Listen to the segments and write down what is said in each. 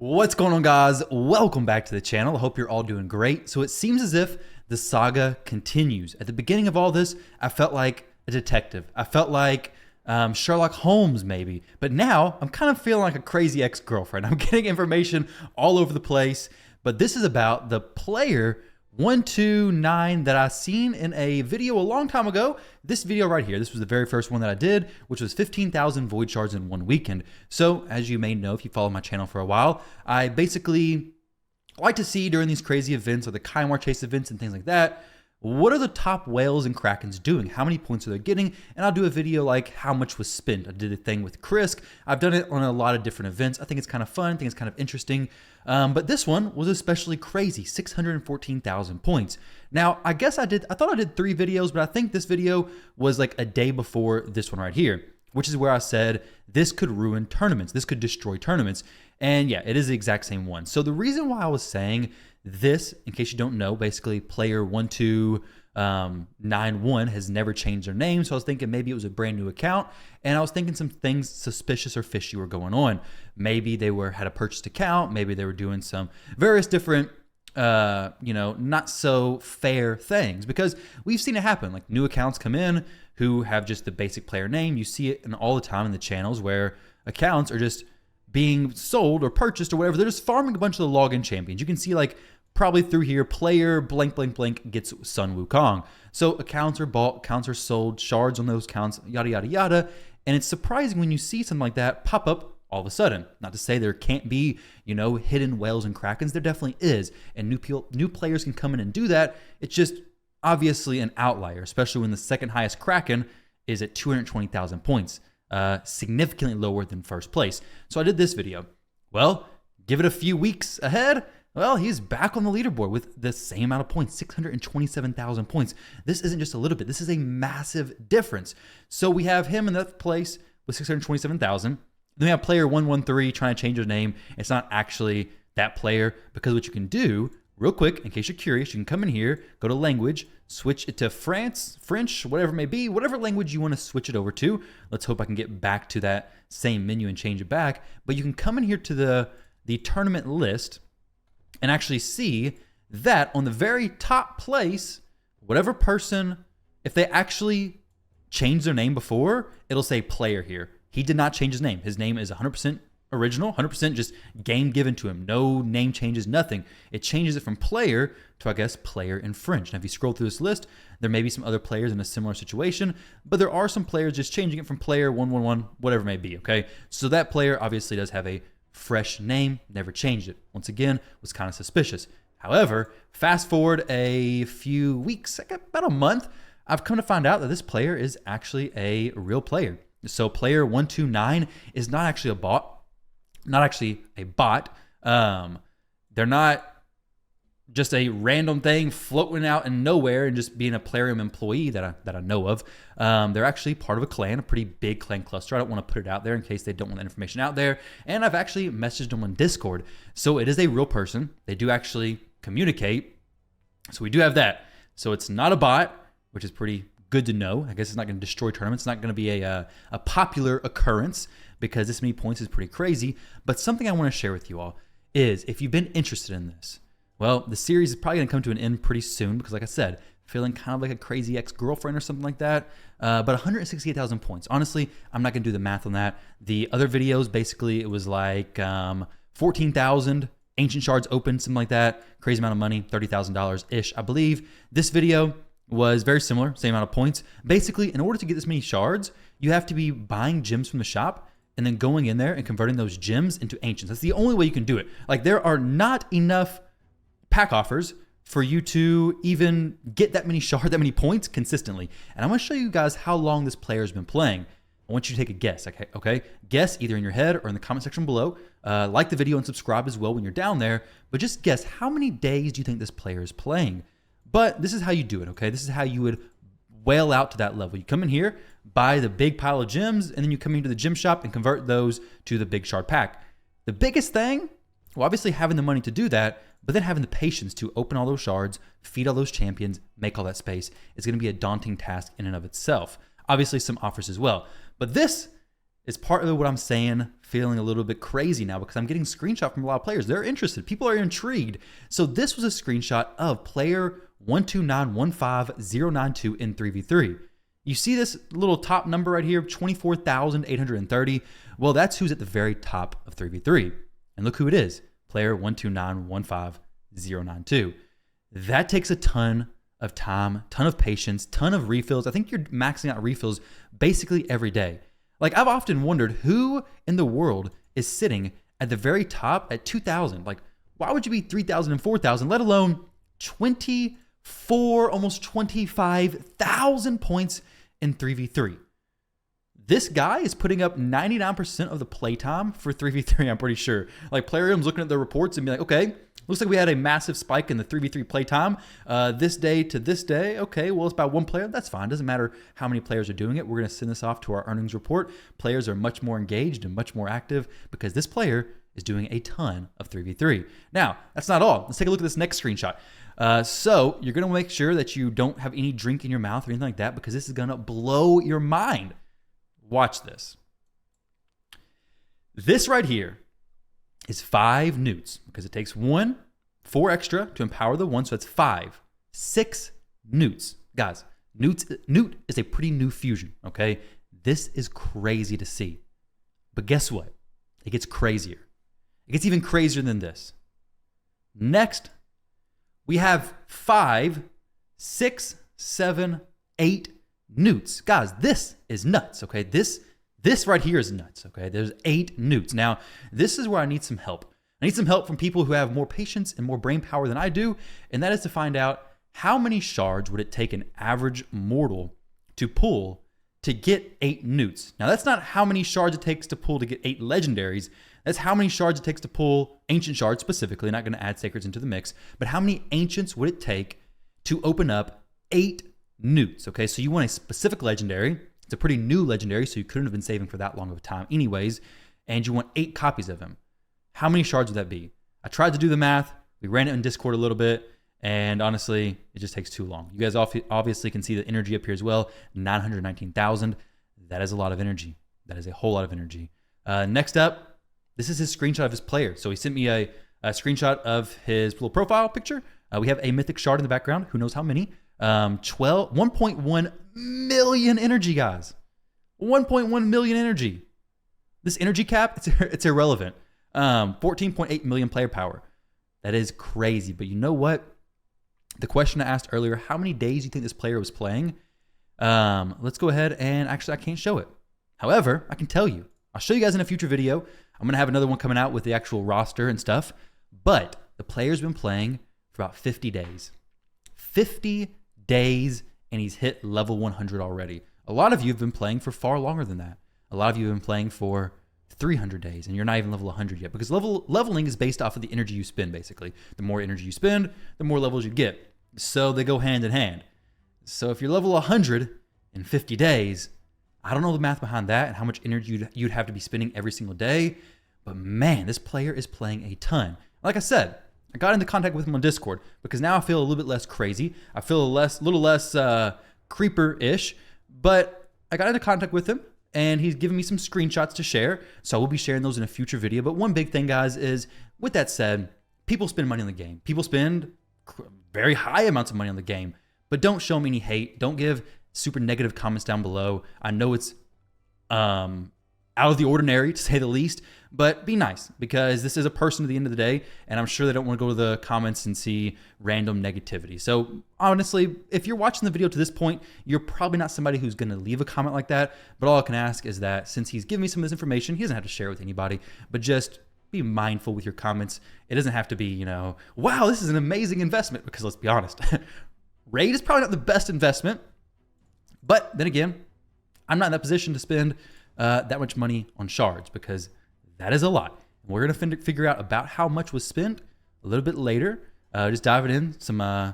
What's going on, guys? Welcome back to the channel. I hope you're all doing great. So it seems as if the saga continues. At the beginning of all this, I felt like a detective. I felt like Sherlock Holmes maybe. But now I'm kind of feeling like a crazy ex-girlfriend. I'm getting information all over the place. But this is about the player 129 that I seen in a video a long time ago. This video right here, this was the very first one that I did, which was 15,000 void shards in one weekend. So as you may know, if you follow my channel for a while, I basically like to see during these crazy events or the Kymar chase events and things like that, what are the top whales and krakens doing? How many points are they getting? And I'll do a video like how much was spent. I did a thing with Krisk. I've done it on a lot of different events. I think it's kind of fun. I think it's kind of interesting. But this one was especially crazy, 614,000 points. Now, I thought I did 3 videos, but I think this video was like a day before this one right here, which is where I said this could ruin tournaments. This could destroy tournaments. And yeah, it is the exact same one. So the reason why I was saying this, in case you don't know, basically player 1291 has never changed their name. So I was thinking maybe it was a brand new account, and I was thinking some things suspicious or fishy were going on. Maybe they had a purchased account. Maybe they were doing some various different, not so fair things, because we've seen it happen. Like new accounts come in who have just the basic player name. You see it all the time in the channels where accounts are just being sold or purchased or whatever. They're just farming a bunch of the login champions. You can see like probably through here, player blank blank blank gets Sun Wukong. So accounts are bought, accounts are sold, shards on those accounts, yada yada yada. And it's surprising when you see something like that pop up all of a sudden. Not to say there can't be, hidden whales and krakens. There definitely is, and new players can come in and do that. It's just obviously an outlier, especially when the second highest kraken is at 220,000 points. Significantly lower than first place. So I did this video. Well, give it a few weeks ahead. Well, he's back on the leaderboard with the same amount of points, 627,000 points. This isn't just a little bit. This is a massive difference. So we have him in that place with 627,000. Then we have player 113 trying to change their name. It's not actually that player, because what you can do real quick, in case you're curious, you can come in here, go to language, switch it to French, whatever it may be, whatever language you want to switch it over to. Let's hope I can get back to that same menu and change it back. But you can come in here to the tournament list and actually see that on the very top place, whatever person, if they actually changed their name before, it'll say player here. He did not change his name. His name is 100% original, 100% just game given to him. No name changes, nothing. It changes it from player to, I guess, player in French. Now, if you scroll through this list, there may be some other players in a similar situation, but there are some players just changing it from player 111, whatever it may be, okay? So that player obviously does have a fresh name, never changed it. Once again, was kind of suspicious. However, fast forward a few weeks, like about a month, I've come to find out that this player is actually a real player. So player 129 is not actually a bot. Not actually a bot. They're not just a random thing floating out in nowhere and just being a Plarium employee that I know of. They're actually part of a clan, a pretty big clan cluster. I don't want to put it out there in case they don't want that information out there. And I've actually messaged them on Discord. So it is a real person. They do actually communicate. So we do have that. So it's not a bot, which is pretty good to know. I guess it's not going to destroy tournaments. It's not going to be a popular occurrence, because this many points is pretty crazy. But something I want to share with you all is, if you've been interested in this, well, the series is probably going to come to an end pretty soon, because like I said, feeling kind of like a crazy ex-girlfriend or something like that. But 168,000 points. Honestly, I'm not going to do the math on that. The other videos, basically, it was like 14,000 ancient shards open, something like that. Crazy amount of money, $30,000-ish, I believe. This video was very similar, same amount of points. Basically, in order to get this many shards, you have to be buying gems from the shop and then going in there and converting those gems into ancients. That's the only way you can do it. Like, there are not enough pack offers for you to even get that many shards, that many points consistently. And I'm going to show you guys how long this player has been playing. I want you to take a guess, okay? Guess either in your head or in the comment section below. Like the video and subscribe as well when you're down there. But just guess, how many days do you think this player is playing? But this is how you do it, okay? This is how you would whale out to that level. You come in here, buy the big pile of gems, and then you come into the gem shop and convert those to the big shard pack. The biggest thing, well, obviously having the money to do that, but then having the patience to open all those shards, feed all those champions, make all that space, is going to be a daunting task in and of itself. Obviously some offers as well. But this is part of what I'm saying feeling a little bit crazy now because I'm getting screenshot from a lot of players. They're interested. People are intrigued. So this was a screenshot of player 129159092 in 3v3. You see this little top number right here, 24,830. Well, that's who's at the very top of 3v3. And look who it is, player 129159092. That takes a ton of time, ton of patience, ton of refills. I think you're maxing out refills basically every day. Like, I've often wondered who in the world is sitting at the very top at 2,000. Like, why would you be 3,000 and 4,000, let alone 24, almost 25,000 points in 3v3? This guy is putting up 99% of the playtime for 3v3, I'm pretty sure. Like, Plarium's looking at the reports and be like, okay, looks like we had a massive spike in the 3v3 playtime this day to this day. Okay, well, it's about one player. That's fine. Doesn't matter how many players are doing it. We're going to send this off to our earnings report. Players are much more engaged and much more active because this player is doing a ton of 3v3. Now, that's not all. Let's take a look at this next screenshot. So you're going to make sure that you don't have any drink in your mouth or anything like that because this is going to blow your mind. Watch this. This right here is 5 newts because it takes 4 extra to empower the 1. So that's 5, 6 newts. Guys, newt is a pretty new fusion, okay? This is crazy to see. But guess what? It gets crazier. It gets even crazier than this. Next, we have 5, 6, 7, 8 newts. Guys, this is nuts, okay? This right here is nuts, okay? There's 8 newts. Now, this is where I need some help. I need some help from people who have more patience and more brain power than I do, and that is to find out how many shards would it take an average mortal to pull to get 8 newts. Now, that's not how many shards it takes to pull to get 8 legendaries. That's how many shards it takes to pull ancient shards specifically, not going to add sacreds into the mix, but how many ancients would it take to open up 8 newts, okay? So you want a specific legendary. It's a pretty new legendary, so you couldn't have been saving for that long of a time anyways, and you want 8 copies of him. How many shards would that be? I tried to do the math. We ran it in Discord a little bit, and honestly, it just takes too long. You guys obviously can see the energy up here as well, 919,000. That is a lot of energy. That is a whole lot of energy. Next up, this is his screenshot of his player. So he sent me a screenshot of his little profile picture. We have a mythic shard in the background. Who knows how many? 1.1 million energy, guys. 1.1 million energy. This energy cap, it's irrelevant. 14.8 million player power. That is crazy. But you know what? The question I asked earlier, how many days do you think this player was playing? Let's go ahead and actually I can't show it. However, I can tell you. I'll show you guys in a future video. I'm going to have another one coming out with the actual roster and stuff. But the player's been playing for about 50 days. 50 days, and he's hit level 100 already. A lot of you have been playing for far longer than that. A lot of you have been playing for 300 days, and you're not even level 100 yet, because leveling is based off of the energy you spend, basically. The more energy you spend, the more levels you get. So they go hand in hand. So if you're level 100 in 50 days, I don't know the math behind that and how much energy you'd have to be spending every single day, but man, this player is playing a ton. Like I said, I got into contact with him on Discord because now I feel a little bit less crazy. I feel a little less creeper-ish, but I got into contact with him and he's giving me some screenshots to share. So I will be sharing those in a future video. But one big thing, guys, is with that said, people spend money on the game. People spend very high amounts of money on the game, but don't show me any hate. Don't give super negative comments down below. I know it's out of the ordinary, to say the least, but be nice, because this is a person at the end of the day, and I'm sure they don't want to go to the comments and see random negativity. So honestly, if you're watching the video to this point, you're probably not somebody who's going to leave a comment like that, but all I can ask is that since he's giving me some of this information, he doesn't have to share it with anybody, but just be mindful with your comments. It doesn't have to be, wow, this is an amazing investment, because let's be honest, Raid is probably not the best investment, but then again, I'm not in that position to spend that much money on shards, because that is a lot. And we're going to figure out about how much was spent a little bit later. Just diving in, throwing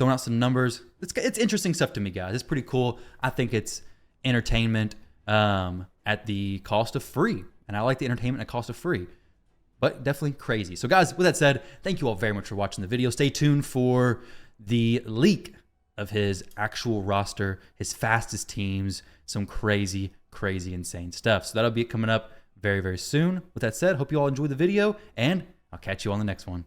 out some numbers. It's interesting stuff to me, guys. It's pretty cool. I think it's entertainment at the cost of free. And I like the entertainment at cost of free, but definitely crazy. So guys, with that said, thank you all very much for watching the video. Stay tuned for the leak of his actual roster, his fastest teams, some crazy crazy, insane stuff. So that'll be coming up very, very soon. With that said, hope you all enjoyed the video, and I'll catch you on the next one.